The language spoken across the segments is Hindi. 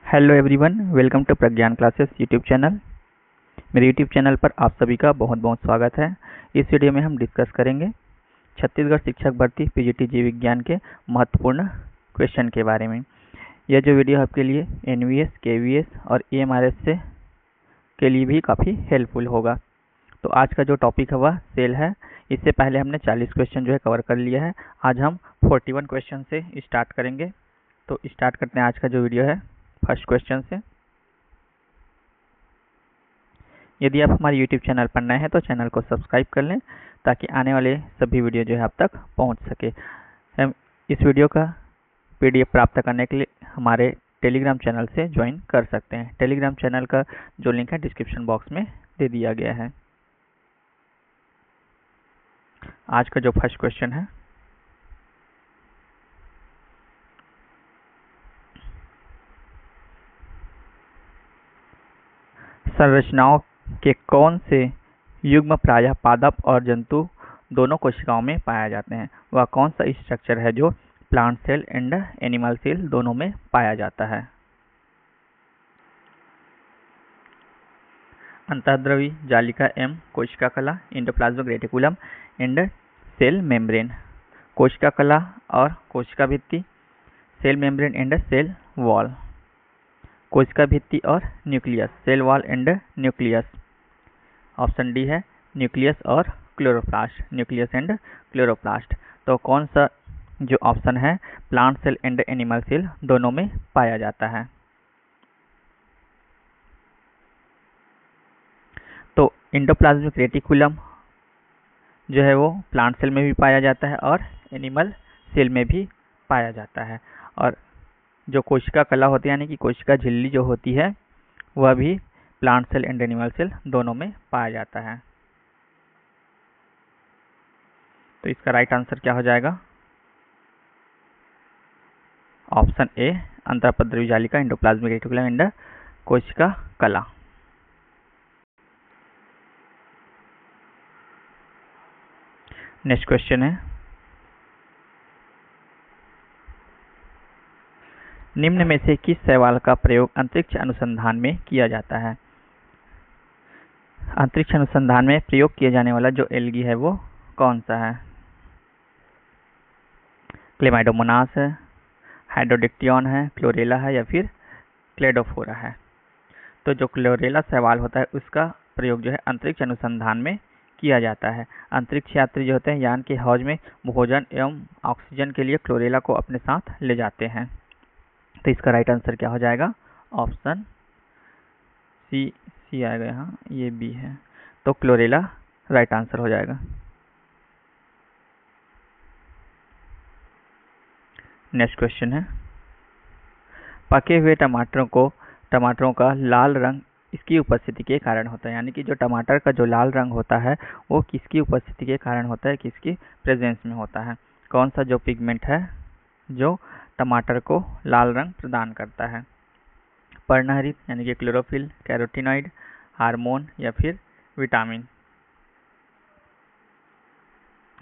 Hello everyone, welcome to Pragyan classes YouTube channel. मेरे यूट्यूब चैनल पर आप सभी का बहुत बहुत स्वागत है। इस वीडियो में हम डिस्कस करेंगे छत्तीसगढ़ शिक्षक भर्ती पीजीटी जीव विज्ञान के महत्वपूर्ण क्वेश्चन के बारे में। यह जो वीडियो आपके लिए एनवीएस, केवीएस और एएमआरएस से के लिए भी काफ़ी हेल्पफुल होगा। तो आज का जो टॉपिक है वह सेल है। इससे पहले हमने 40 क्वेश्चन जो है कवर कर लिया है। आज हम 41 क्वेश्चन से स्टार्ट करेंगे। तो स्टार्ट करते हैं आज का जो वीडियो है फर्स्ट क्वेश्चन से। यदि आप हमारे YouTube चैनल पर नए हैं तो चैनल को सब्सक्राइब कर लें ताकि आने वाले सभी वीडियो जो है आप तक पहुंच सके। हम इस वीडियो का PDF प्राप्त करने के लिए हमारे टेलीग्राम चैनल से ज्वाइन कर सकते हैं। टेलीग्राम चैनल का जो लिंक है डिस्क्रिप्शन बॉक्स में दे दिया गया है। आज का जो फर्स्ट क्वेश्चन है, संरचनाओं के कौन से युग्म प्रायः पादप और जंतु दोनों कोशिकाओं में पाया जाते हैं? वह कौन सा स्ट्रक्चर है जो plant cell and animal cell दोनों में पाया जाता है? अंतःद्रवी जालिका एवं कोशिका कला, endoplasmic reticulum and cell membrane. कोशिका कला और कोशिका भित्ति, cell membrane and cell wall. कोशिका भित्ति और nucleus, cell wall and nucleus. Option D है न्यूक्लियस और क्लोरोप्लास्ट, न्यूक्लियस एंड क्लोरोप्लास्ट। तो कौन सा जो ऑप्शन है plant cell and animal cell दोनों में पाया जाता है? तो एंडोप्लाज्मिक रेटिकुलम जो है वो प्लांट सेल में भी पाया जाता है और एनिमल सेल में भी पाया जाता है। और जो कोशिका कला होती है यानी कि कोशिका झिल्ली जो होती है वह भी plant cell and animal cell दोनों में पाया जाता है। तो इसका राइट आंसर क्या हो जाएगा? ऑप्शन ए, अंतःपद्रवी जालिका, एंडोप्लाज्मिक रेटिकुलम एंड कोशिका कला। नेक्स्ट क्वेश्चन है, निम्न में से किस शैवाल का प्रयोग अंतरिक्ष अनुसंधान में किया जाता है? अंतरिक्ष अनुसंधान में प्रयोग किया जाने वाला जो एल्गी है वो कौन सा है? क्लेमाइडोमोनास है, हाइड्रोडिक्टियन है, क्लोरेला है या फिर क्लेडोफोरा है? तो जो क्लोरेला शैवाल होता है उसका प्रयोग जो है अंतरिक्ष अनुसंधान में किया जाता है। अंतरिक्ष यात्री जो होते हैं यान के हौज में भोजन एवं ऑक्सीजन के लिए क्लोरेला को अपने साथ ले जाते हैं। तो इसका राइट आंसर क्या हो जाएगा? ऑप्शन सी आएगा यहाँ, ये बी है। तो क्लोरेला राइट आंसर हो जाएगा। नेक्स्ट क्वेश्चन है, पके हुए टमाटरों का लाल रंग इसकी उपस्थिति के कारण होता है। यानी कि जो टमाटर का जो लाल रंग होता है वो किसकी उपस्थिति के कारण होता है, किसकी प्रेजेंस में होता है? कौन सा जो पिगमेंट है जो टमाटर को लाल रंग प्रदान करता है? पर्णहरित यानी कि क्लोरोफिल, कैरोटीनॉइड, हार्मोन या फिर विटामिन?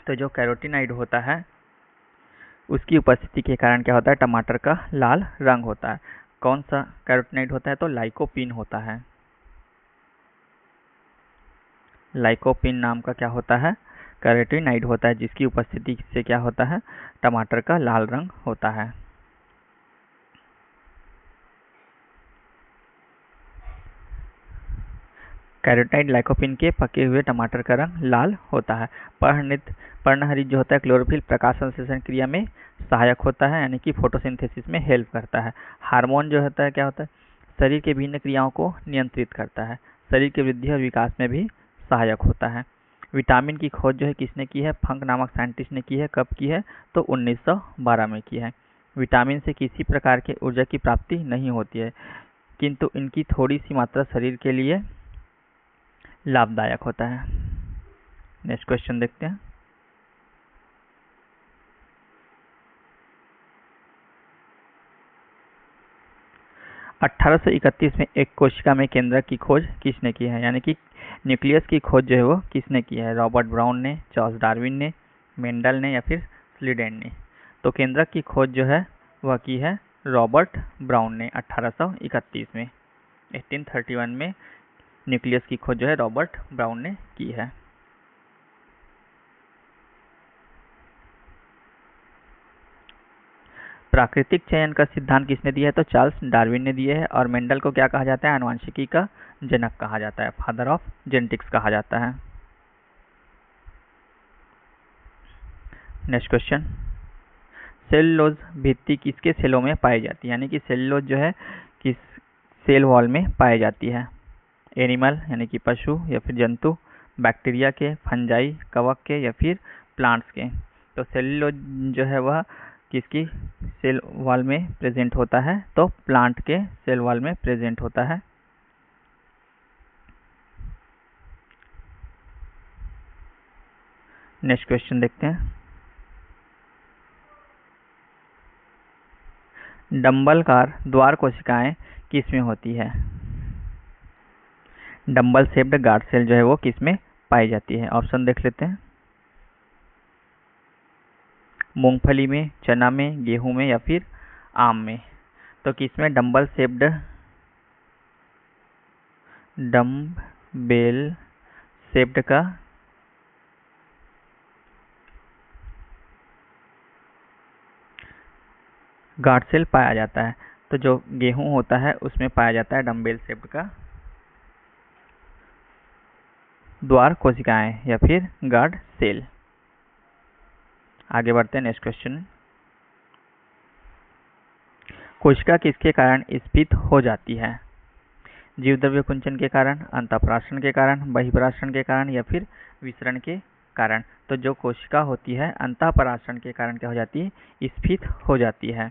तो जो कैरोटीनॉइड होता है उसकी उपस्थिति के कारण क्या होता है? टमाटर का लाल रंग होता है। कौन सा कैरोटीनॉइड होता है? तो लाइकोपीन होता है। लाइकोपीन नाम का क्या होता है? कैरोटीनॉइड होता है, जिसकी उपस्थिति से क्या होता है? टमाटर का लाल रंग होता है। कैरोटीनॉइड लाइकोपीन के पके हुए टमाटर का रंग लाल होता है। पर्णहरित जो होता है क्लोरोफिल प्रकाश संश्लेषण क्रिया में सहायक होता है, यानी कि फोटोसिंथेसिस में हेल्प करता है। हार्मोन जो होता है क्या होता है? शरीर के विभिन्न क्रियाओं को नियंत्रित करता है, शरीर की वृद्धि और विकास में भी सहायक होता है। विटामिन की खोज जो है किसने की है? फंक नामक साइंटिस्ट ने की है। कब की है? तो 1912 में की है। विटामिन से किसी प्रकार के ऊर्जा की प्राप्ति नहीं होती है, किंतु इनकी थोड़ी सी मात्रा शरीर के लिए लाभदायक होता है। नेक्स्ट क्वेश्चन देखते हैं, अठारह में एक कोशिका में केंद्रक की खोज किसने की है? यानी कि न्यूक्लियस की खोज जो है वो किसने की है? रॉबर्ट ब्राउन ने, चार्ल्स डार्विन ने, मेंडल ने या फिर स्लीडेन ने? तो केंद्रक की खोज जो है वह की है रॉबर्ट ब्राउन ने 1831 में, 1831 में न्यूक्लियस की खोज जो है रॉबर्ट ब्राउन ने की है। प्राकृतिक चयन का सिद्धांत किसने दिया है? तो चार्ल्स डार्विन ने दिया है। और मेंडल को क्या कहा जाता है? आनुवंशिकी का जनक कहा जाता है, फादर ऑफ जेनेटिक्स कहा जाता है। नेक्स्ट क्वेश्चन, सेलुलोज भित्ति किसके सेलों में पाई जाती है? यानी कि सेलुलोज जो है किस सेल वॉल में पाई जाती है? एनिमल यानी कि पशु या फिर जंतु, बैक्टीरिया के, फंजाई कवक के, या फिर प्लांट्स के। तो सेलुलोज जो है वह किसकी सेल वॉल में प्रेजेंट होता है? तो प्लांट के सेल वॉल में प्रेजेंट होता है। नेक्स्ट क्वेश्चन देखते हैं, डंबलकार द्वार कोशिकाएं किसमें होती है? डंबल शेप्ड गार्ड सेल जो है वो किसमें पाई जाती है? ऑप्शन देख लेते हैं, मूंगफली में, चना में, गेहूं में, या फिर आम में। तो किसमें डंबल शेप्ड डम्बेल शेप्ड का गार्ड सेल पाया जाता है? तो जो गेहूं होता है उसमें पाया जाता है डम्बेल शेप्ड का द्वार कोशिकाएं या फिर गार्ड सेल। आगे बढ़ते हैं, नेक्स्ट क्वेश्चन, कोशिका किसके कारण स्फीत हो जाती है? जीवद्रव्य कुंचन के कारण, अंतःपराशरण के कारण, बहिःपराशरण के कारण, या फिर विसरण के कारण। तो जो कोशिका होती है अंतःपराशरण के कारण क्या हो जाती है? स्फीत हो जाती है।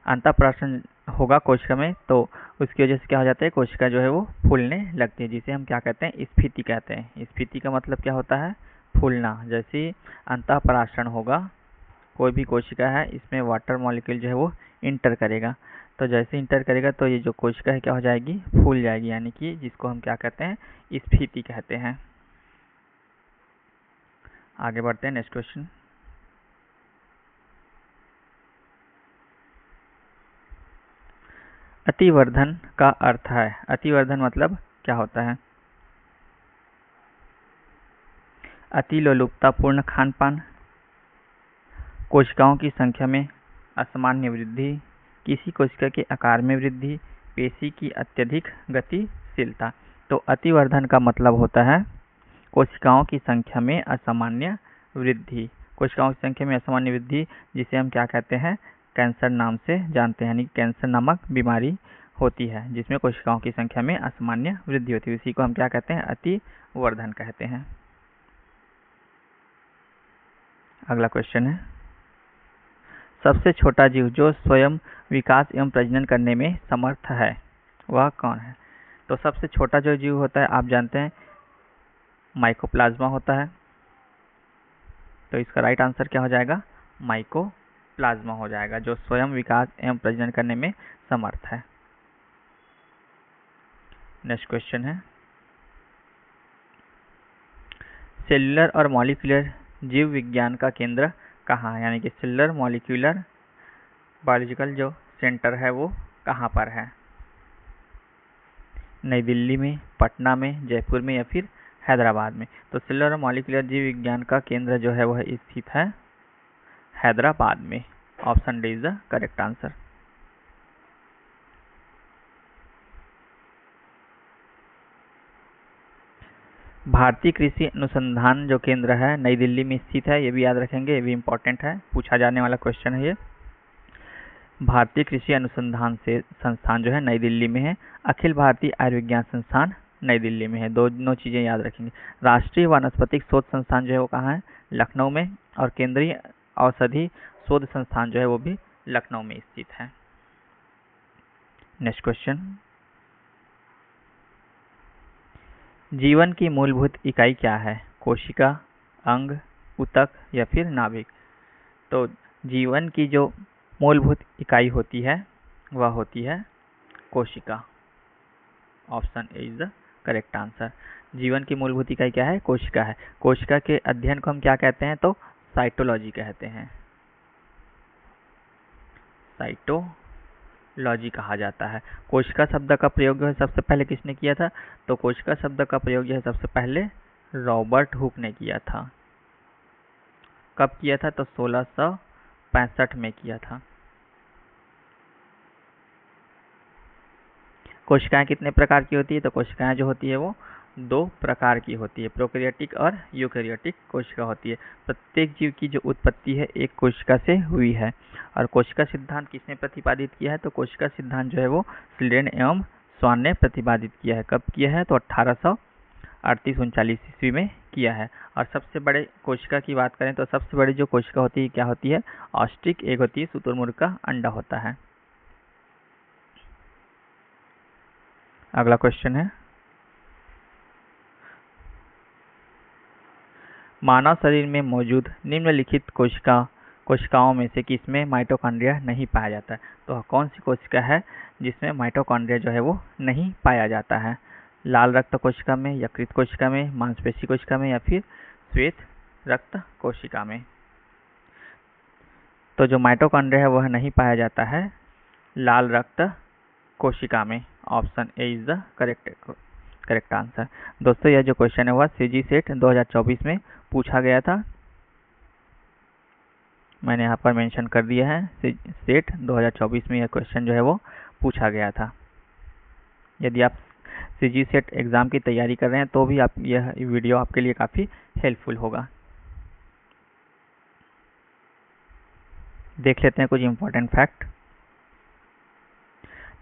अंतःपराशरण होगा कोशिका में तो उसकी वजह से क्या हो जाता है? कोशिका जो है वो फूलने लगती है, जिसे हम क्या कहते हैं? स्फीति कहते हैं। स्फीति का मतलब क्या होता है? फूलना। जैसे अंतःपराशरण होगा, कोई भी कोशिका है इसमें वाटर मॉलिक्यूल जो है वो इंटर करेगा, तो जैसे इंटर करेगा तो ये जो कोशिका है क्या हो जाएगी? फूल जाएगी, यानी कि जिसको हम क्या कहते हैं? स्फीति कहते हैं। आगे बढ़ते हैं, नेक्स्ट क्वेश्चन, अतिवर्धन का अर्थ है? अतिवर्धन मतलब क्या होता है? अतिलोलुपतापूर्ण खानपान, कोशिकाओं की संख्या में असामान्य वृद्धि, किसी कोशिका के आकार में वृद्धि, पेशी की अत्यधिक गतिशीलता। तो अतिवर्धन का मतलब होता है कोशिकाओं की संख्या में असामान्य वृद्धि। कोशिकाओं की संख्या में असामान्य वृद्धि, जिसे हम क्या कहते हैं? कैंसर नाम से जानते हैं। यानी कैंसर नामक बीमारी होती है जिसमें कोशिकाओं की संख्या में असामान्य वृद्धि होती है, इसी को हम क्या कहते हैं? अतिवर्धन कहते हैं। अगला क्वेश्चन है, सबसे छोटा जीव जो स्वयं विकास एवं प्रजनन करने में समर्थ है वह कौन है? तो सबसे छोटा जो जीव होता है आप जानते हैं माइकोप्लाज्मा होता है। तो इसका राइट आंसर क्या हो जाएगा? माइकोप्लाज्मा हो जाएगा, जो स्वयं विकास एवं प्रजनन करने में समर्थ है। नेक्स्ट क्वेश्चन है, सेल्युलर और मॉलिक्यूलर जीव विज्ञान का केंद्र कहाँ है? यानी कि सेल्युलर मॉलिक्यूलर बायोलॉजिकल जो सेंटर है वो कहाँ पर है? नई दिल्ली में, पटना में, जयपुर में, या फिर हैदराबाद में। तो सेल्युलर और मॉलिक्यूलर जीव विज्ञान का केंद्र जो है वह स्थित है हैदराबाद में। Option D is the correct answer. भारतीय कृषि अनुसंधान जो केंद्र है नई दिल्ली में स्थित है, ये भी याद रखेंगे, ये भी इम्पोर्टेंट है, पूछा जाने वाला क्वेश्चन है ये। भारतीय कृषि अनुसंधान से संस्थान जो है नई दिल्ली में है। अखिल भारतीय आयुर्विज्ञान संस्थान नई दिल्ली में है। दोनों चीजें याद रखेंगे। राष्ट्रीय वानस्पतिक शोध संस्थान जो है वो कहाँ है? लखनऊ में। और केंद्रीय औषधि शोध संस्थान जो है वो भी लखनऊ में स्थित है। नेक्स्ट क्वेश्चन, जीवन की मूलभूत इकाई क्या है? कोशिका, अंग, ऊतक, या फिर नाभिक। तो जीवन की जो मूलभूत इकाई होती है वह होती है कोशिका। Option A is the correct answer. जीवन की मूलभूत इकाई क्या है? कोशिका है। कोशिका के अध्ययन को हम क्या कहते हैं? तो साइटोलॉजी कहते हैं। साइटोलॉजी कहा जाता है। कोशिका शब्द का प्रयोग जो है सबसे पहले किसने किया था? तो कोशिका शब्द का प्रयोग जो है सबसे पहले रॉबर्ट हुक ने किया था। कब किया था? तो 1665 में किया था। कोशिकाएं कितने प्रकार की होती है? तो कोशिकाएं जो होती है वो 2 प्रकार की होती है, प्रोकैरियोटिक और यूकैरियोटिक कोशिका होती है। प्रत्येक जीव की जो उत्पत्ति है एक कोशिका से हुई है। और कोशिका सिद्धांत किसने प्रतिपादित किया है? तो कोशिका सिद्धांत जो है वो स्लीडेन एवं स्वान ने प्रतिपादित किया है। कब किया है? तो 1838-39 ईस्वी में किया है। और सबसे बड़े कोशिका की बात करें तो सबसे बड़ी जो कोशिका होती है क्या होती है? ऑस्ट्रिक एग होती है, शुतुरमुर्ग का अंडा होता है। अगला क्वेश्चन है, मानव शरीर में मौजूद निम्नलिखित कोशिकाओं में से किसमें माइटोकॉन्ड्रिया नहीं पाया जाता है? तो कौन सी कोशिका है जिसमें माइटोकॉन्ड्रिया जो है वो नहीं पाया जाता है? लाल रक्त कोशिका में, यकृत कोशिका में, मांसपेशी कोशिका में या फिर श्वेत रक्त कोशिका में? तो जो माइटोकॉन्ड्रिया है वह नहीं पाया जाता है लाल रक्त कोशिका में। Option A is the correct answer. दोस्तों यह जो क्वेश्चन है वह सीजी सेट 2024 में पूछा गया था। मैंने यहाँ पर मेंशन कर दिया है, सेट 2024 में यह क्वेश्चन जो है वो पूछा गया था। यदि आप सीजी सेट एग्जाम की तैयारी कर रहे हैं तो भी आप यह वीडियो आपके लिए काफ़ी हेल्पफुल होगा। देख लेते हैं कुछ इंपॉर्टेंट फैक्ट।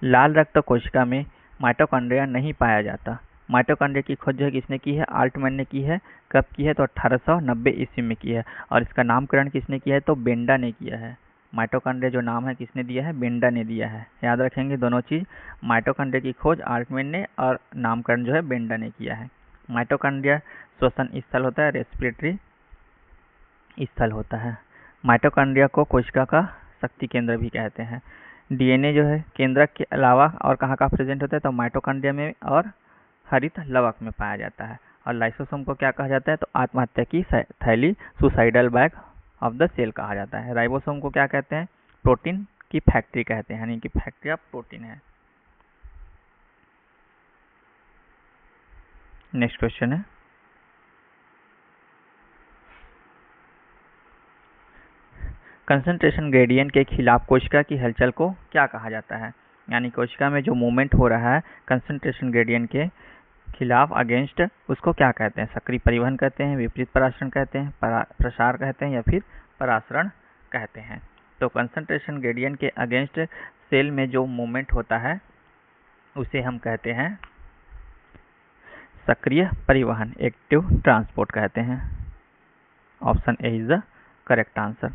लाल रक्त कोशिका में माइटोकॉन्ड्रिया नहीं पाया जाता। माइटोकॉन्ड्रिया की खोज जो है किसने की है? आल्टमैन ने की है। कब की है? तो 1890 ईस्वी में की है। और इसका नामकरण किसने किया है? तो बेंडा ने किया है। माइटोकॉन्ड्रिया जो नाम है किसने दिया है? बेंडा ने दिया है। याद रखेंगे दोनों चीज, माइटोकॉन्ड्रिया की खोज आल्टमैन ने और नामकरण जो है बेंडा ने किया है। माइटोकॉन्ड्रिया श्वसन स्थल होता है, रेस्पिरेटरी स्थल होता है। माइटोकॉन्ड्रिया को कोशिका का शक्ति केंद्र भी कहते हैं। डीएनए जो है केंद्रक के अलावा और कहाँ कहाँ प्रेजेंट होता है? तो माइटोकॉन्ड्रिया में और हरित लवक में पाया जाता है। और लाइसोसोम को क्या कहा जाता है? तो आत्महत्या की थैली, suicidal bag of the cell कहा जाता है। राइबोसोम को क्या कहते हैं? प्रोटीन की फैक्ट्री कहते हैं, यानी कि फैक्ट्री ऑफ प्रोटीन है। नेक्स्ट क्वेश्चन है, कंसंट्रेशन ग्रेडियंट के खिलाफ कोशिका की हलचल को क्या कहा जाता है? यानी कोशिका में जो मूवमेंट हो रहा है कंसंट्रेशन ग्रेडियंट के खिलाफ, अगेंस्ट, उसको क्या कहते हैं? सक्रिय परिवहन कहते हैं, विपरीत परासरण कहते हैं, प्रसार कहते हैं या फिर परासरण कहते हैं? तो कंसंट्रेशन ग्रेडियंट के अगेंस्ट सेल में जो मूवमेंट होता है उसे हम कहते हैं सक्रिय परिवहन, एक्टिव ट्रांसपोर्ट कहते हैं। Option A is the correct answer.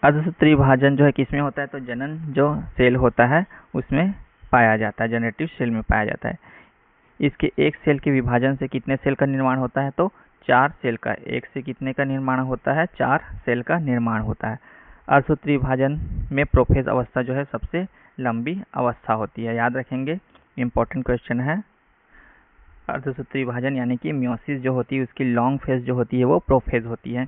अर्धसूत्री विभाजन जो है किसमें होता है? तो जनन जो सेल होता है उसमें पाया जाता है, जनरेटिव सेल में पाया जाता है। इसके एक सेल के विभाजन से कितने सेल का निर्माण होता है? तो 4 सेल का। एक से कितने का निर्माण होता है? 4 सेल का निर्माण होता है। अर्धसूत्री विभाजन में प्रोफेज अवस्था जो है सबसे लंबी अवस्था होती है। याद रखेंगे, इंपॉर्टेंट क्वेश्चन है। अर्धसूत्री विभाजन यानी कि मियोसिस जो होती है उसकी लॉन्ग फेज जो होती है वो प्रोफेज होती है।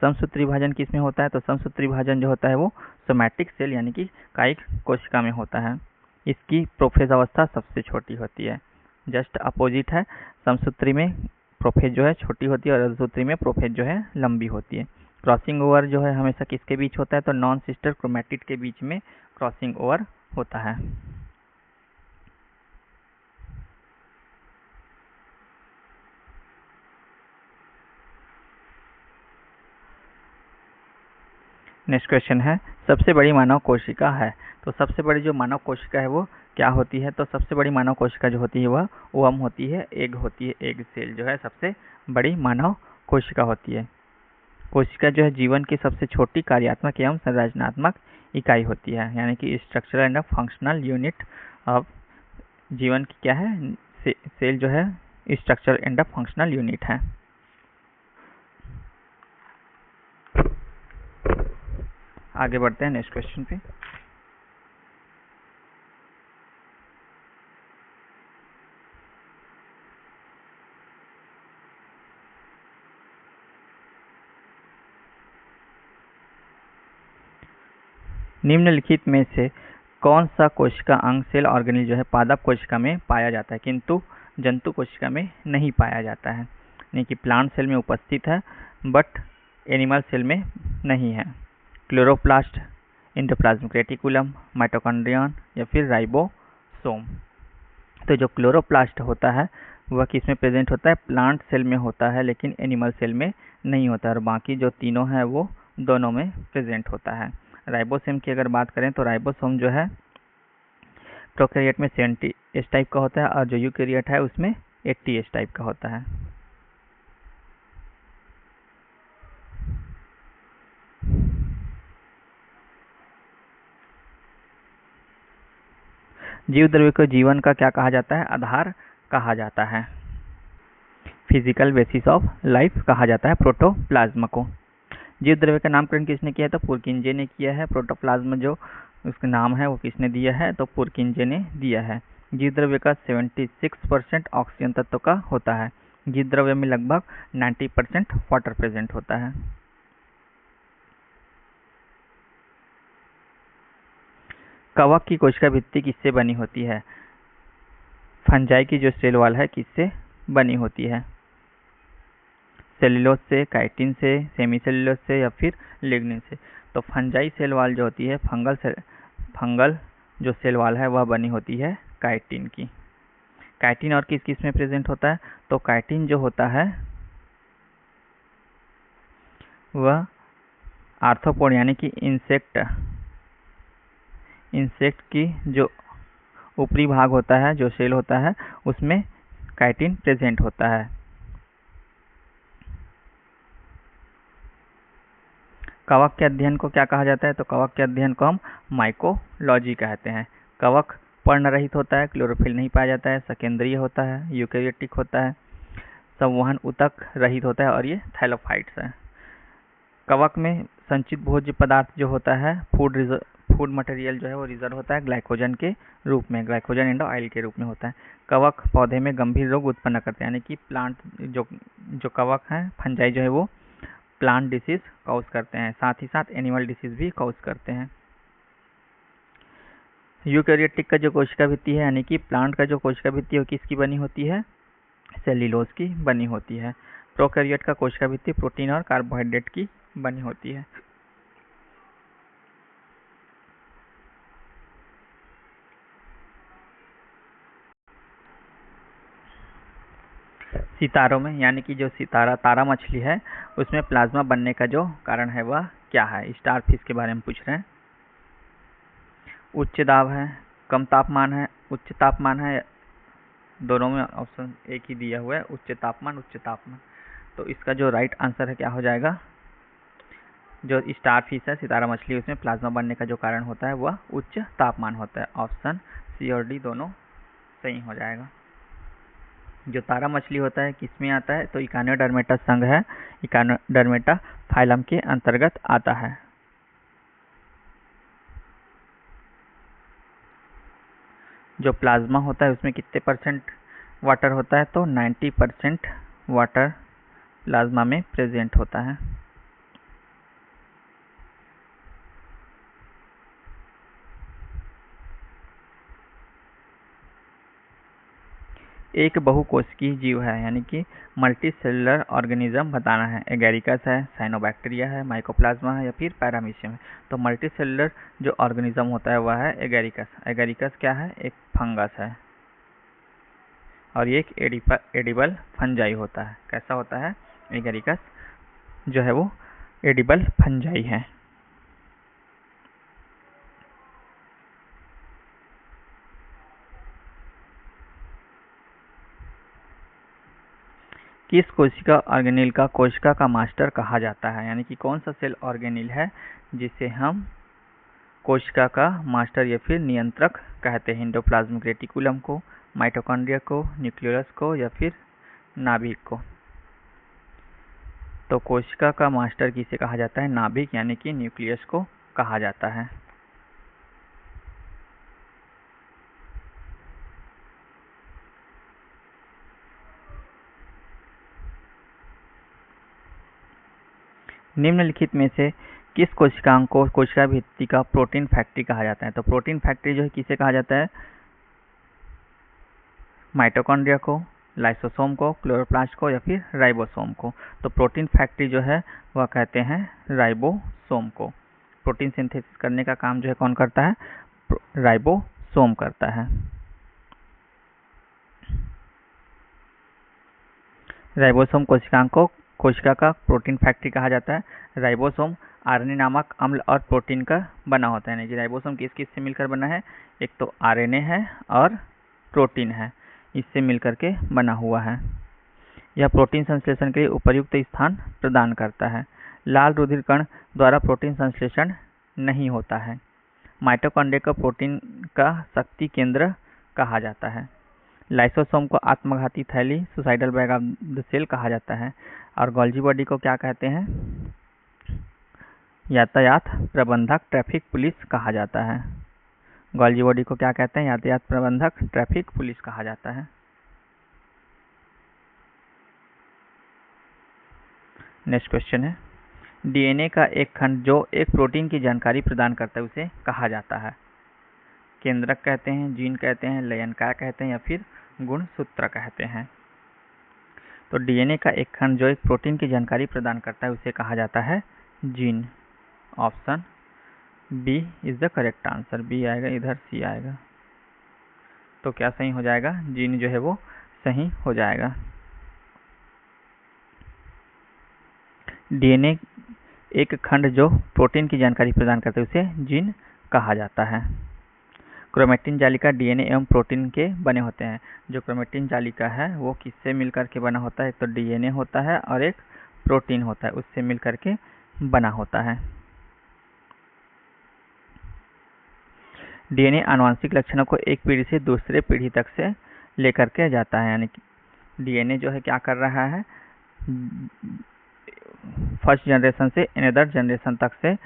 समसूत्री विभाजन किसमें होता है? तो समसूत्री विभाजन जो होता है वो सोमैटिक सेल यानी कि कायिक कोशिका में होता है। इसकी प्रोफेज अवस्था सबसे छोटी होती है, जस्ट अपोजिट है। समसूत्री में प्रोफेज जो है छोटी होती है और अर्धसूत्री में प्रोफेज जो है लंबी होती है। क्रॉसिंग ओवर जो है हमेशा किसके बीच होता है? तो नॉन सिस्टर क्रोमैटिड के बीच में क्रॉसिंग ओवर होता है। नेक्स्ट क्वेश्चन है, सबसे बड़ी मानव कोशिका है। तो सबसे बड़ी जो मानव कोशिका है वो क्या होती है? तो सबसे बड़ी मानव कोशिका जो होती है वह ओवम होती है, एग होती है। एग सेल जो है सबसे बड़ी मानव कोशिका होती है। कोशिका जो है जीवन की सबसे छोटी कार्यात्मक एवं संरचनात्मक इकाई होती है, यानी कि structural and functional unit of जीवन की क्या है? सेल जो है स्ट्रक्चरल एंड फंक्शनल यूनिट है। आगे बढ़ते हैं नेक्स्ट क्वेश्चन पे। निम्नलिखित में से कौन सा कोशिका अंग सेल ऑर्गेनेल जो है पादप कोशिका में पाया जाता है किंतु जंतु कोशिका में नहीं पाया जाता है, यानी कि प्लांट सेल में उपस्थित है बट एनिमल सेल में नहीं है? क्लोरोप्लास्ट, एंडोप्लाज्मिक रेटिकुलम, माइटोकॉन्ड्रियन या फिर राइबोसोम। तो जो क्लोरोप्लास्ट होता है वह किस में प्रेजेंट होता है? प्लांट सेल में होता है लेकिन एनिमल सेल में नहीं होता है, और बाकी जो तीनों है वो दोनों में प्रेजेंट होता है। राइबोसोम की अगर बात करें तो राइबोसोम जो है प्रोकैरियोट में 70 एस टाइप का होता है और जो यूकैरियोट है उसमें 80 एस टाइप का होता है। जीव द्रव्य को जीवन का क्या कहा जाता है? आधार कहा जाता है। फिजिकल बेसिस ऑफ लाइफ कहा जाता है प्रोटोप्लाज्मा को। जीव द्रव्य का नामकरण किसने किया है? तो पुरकिंजे ने किया है। प्रोटोप्लाज्मा जो उसका नाम है वो किसने दिया है? तो पुरकिंजे ने दिया है। जीव द्रव्य का 76% ऑक्सीजन तत्व का होता है। जीव द्रव्य में लगभग 90% वाटर प्रेजेंट होता है। कवक की कोशिका भित्ति किससे बनी होती है? फंजाई की जो सेल वॉल है किससे बनी होती है? सेल्यूलोज से, काइटिन से, सेमी सेल्यूलोज से या फिर लिग्निन से? तो फंजाई सेल वॉल जो होती है फंगल जो सेल वॉल है वह बनी होती है काइटिन की। काइटिन और किस किस में प्रेजेंट होता है? तो काइटिन जो होता है वह आर्थ्रोपोड यानी कि इंसेक्ट की जो ऊपरी भाग होता है, जो सेल होता है, उसमें काइटिन प्रेजेंट होता है। कवक के अध्ययन को क्या कहा जाता है? तो कवक के अध्ययन को हम माइकोलॉजी कहते हैं। कवक पर्णरहित होता है, क्लोरोफिल नहीं पाया जाता है, सकेंद्रीय होता है, यूकैरियोटिक होता है, संवहन ऊतक रहित होता है और ये थैलोफाइट्स है। कवक में संचित भोज्य पदार्थ जो होता है फूड मटेरियल जो है वो रिजर्व होता है ग्लाइकोजन के रूप में, ग्लाइकोजन एंड ऑयल के रूप में होता है। कवक पौधे में गंभीर रोग उत्पन्न करते हैं, यानी कि प्लांट जो कवक है फंजाई जो है वो प्लांट डिसीज कॉज करते हैं, साथ ही साथ एनिमल डिसीज भी कॉज करते हैं। यूकैरियोटिक का जो कोशिका भित्ति है यानी कि प्लांट का जो कोशिका भित्ति है किसकी बनी होती है? सेल्यूलोज की बनी होती है। प्रोकैरियोट का कोशिका भित्ति प्रोटीन और कार्बोहाइड्रेट की बनी होती है। सितारों में यानी कि जो तारा मछली है उसमें प्लाज्मा बनने का जो कारण है वह क्या है? स्टार फिश के बारे में पूछ रहे हैं। उच्च दाब है, कम तापमान है, उच्च तापमान है, दोनों में ऑप्शन एक ही दिया हुआ है, उच्च तापमान। तो इसका जो राइट आंसर है क्या हो जाएगा? जो स्टार फिश है, सितारा मछली, उसमें प्लाज्मा बनने का जो कारण होता है वह उच्च तापमान होता है। ऑप्शन सी और डी दोनों सही हो जाएगा। जो तारा मछली होता है किसमें आता है? तो इकानोडर्मेटा संघ है, इकानोडर्मेटा फाइलम के अंतर्गत आता है। जो प्लाज्मा होता है उसमें कितने परसेंट वाटर होता है? तो 90% वाटर प्लाज्मा में प्रेजेंट होता है। एक बहुकोशिकीय जीव है यानी कि मल्टी सेलुलर ऑर्गेनिज्म बताना है। एगेरिकस है, साइनोबैक्टीरिया है, माइकोप्लाज्मा है या फिर पैरामीशियम है? तो मल्टी सेलुलर जो ऑर्गेनिज्म होता है वह है एगेरिकस। एगेरिकस क्या है? एक फंगस है और ये एक एडिबल फंजाई होता है। कैसा होता है? एगेरिकस जो है वो एडिबल फंजाई है। किस कोशिका ऑर्गेनेल का कोशिका का मास्टर कहा जाता है? यानी कि कौन सा सेल ऑर्गेनेल है जिसे हम कोशिका का मास्टर या फिर नियंत्रक कहते हैं? एंडोप्लाज्मिक रेटिकुलम को, माइटोकॉन्ड्रिया को, न्यूक्लियस को या फिर नाभिक को? तो कोशिका का मास्टर किसे कहा जाता है? नाभिक यानी कि न्यूक्लियस को कहा जाता है। निम्नलिखित में से किस कोशिकांग को कोशिका भित्ति का प्रोटीन फैक्ट्री कहा जाता है? तो प्रोटीन फैक्ट्री जो है किसे कहा जाता है? माइटोकॉन्ड्रिया को, लाइसोसोम को, क्लोरोप्लास्ट को या फिर राइबोसोम को। तो प्रोटीन फैक्ट्री जो है वह कहते हैं राइबोसोम को। प्रोटीन सिंथेसिस करने का काम जो है कौन करता है? राइबोसोम करता है। राइबोसोम कोशिकांग को कोशिका का प्रोटीन फैक्ट्री कहा जाता है। राइबोसोम आरएनए नामक अम्ल और प्रोटीन का बना होता है। राइबोसोम किस किस से मिलकर बना है? एक तो आरएनए है और प्रोटीन है, इससे मिलकर के बना हुआ है। यह प्रोटीन संश्लेषण के लिए उपयुक्त स्थान प्रदान करता है। लाल रुधिर कण द्वारा प्रोटीन संश्लेषण नहीं होता है। माइटोकॉन्ड्रिया को प्रोटीन का शक्ति केंद्र कहा जाता है। लाइसोसोम को आत्मघाती थैली, suicidal bag of the cell कहा जाता है। और गोल्जी बॉडी को क्या कहते हैं? यातायात प्रबंधक, ट्रैफिक पुलिस कहा जाता है। गोल्जी बॉडी को क्या कहते हैं? यातायात प्रबंधक, ट्रैफिक पुलिस कहा जाता है। नेक्स्ट क्वेश्चन है, डीएनए का एक खंड जो एक प्रोटीन की जानकारी प्रदान करता है उसे कहा जाता है? केंद्रक कहते हैं, जीन कहते हैं, लयनकार कहते हैं या फिर गुणसूत्र कहते हैं? तो डीएनए का एक खंड जो एक प्रोटीन की जानकारी प्रदान करता है उसे कहा जाता है gene. Option B is the correct answer. B आएगा, इधर सी आएगा, तो क्या सही हो जाएगा? जीन जो है वो सही हो जाएगा। डीएनए एक खंड जो प्रोटीन की जानकारी प्रदान करता है उसे जीन कहा जाता है। क्रोमेटिन जालिका डीएनए एवं प्रोटीन के बने होते हैं। जो क्रोमेटिन जालिका है वो किससे मिलकर के बना होता है? एक तो डीएनए होता है और एक प्रोटीन होता है, उससे मिलकर के बना होता है। डीएनए आनुवंशिक लक्षणों को एक पीढ़ी से दूसरे पीढ़ी तक से लेकर के जाता है। यानी कि डीएनए जो है क्या कर रहा है? फर्स्ट जनरेशन से अनदर जनरेशन तक से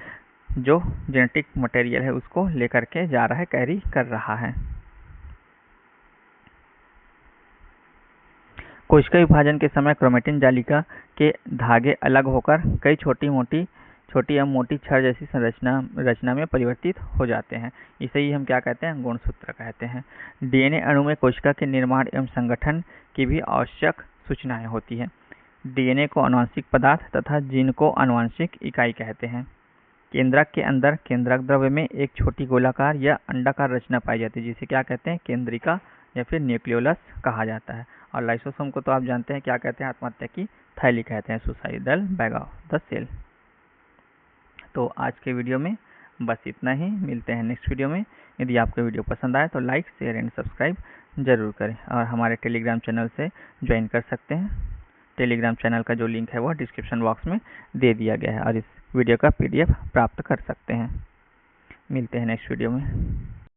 जो जेनेटिक मटेरियल है उसको लेकर के जा रहा है, कैरी कर रहा है। कोशिका विभाजन के समय क्रोमेटिन जालिका के धागे अलग होकर कई छोटी एवं मोटी छड़ जैसी रचना में परिवर्तित हो जाते हैं। इसे ही हम क्या कहते हैं? गुणसूत्र कहते हैं। डीएनए अणु में कोशिका के निर्माण एवं संगठन की भी आवश्यक सूचनाएं होती है। डीएनए को आनुवंशिक पदार्थ तथा जीन को आनुवंशिक इकाई कहते हैं। केंद्रक के अंदर केंद्रक द्रव्य में एक छोटी गोलाकार या अंडाकार रचना पाई जाती है जिसे क्या कहते हैं? केंद्रिका या फिर न्यूक्लियोलस कहा जाता है। और लाइसोसोम को तो आप जानते हैं क्या कहते हैं? आत्महत्या की थैली कहते हैं, suicidal bag of the cell. तो आज के वीडियो में बस इतना ही। मिलते हैं नेक्स्ट वीडियो में। यदि आपको वीडियो पसंद आए तो लाइक, शेयर एंड सब्सक्राइब जरूर करें और हमारे टेलीग्राम चैनल से ज्वाइन कर सकते हैं। टेलीग्राम चैनल का जो लिंक है वो डिस्क्रिप्शन बॉक्स में दे दिया गया है और इस वीडियो का पीडीएफ प्राप्त कर सकते हैं। मिलते हैं नेक्स्ट वीडियो में।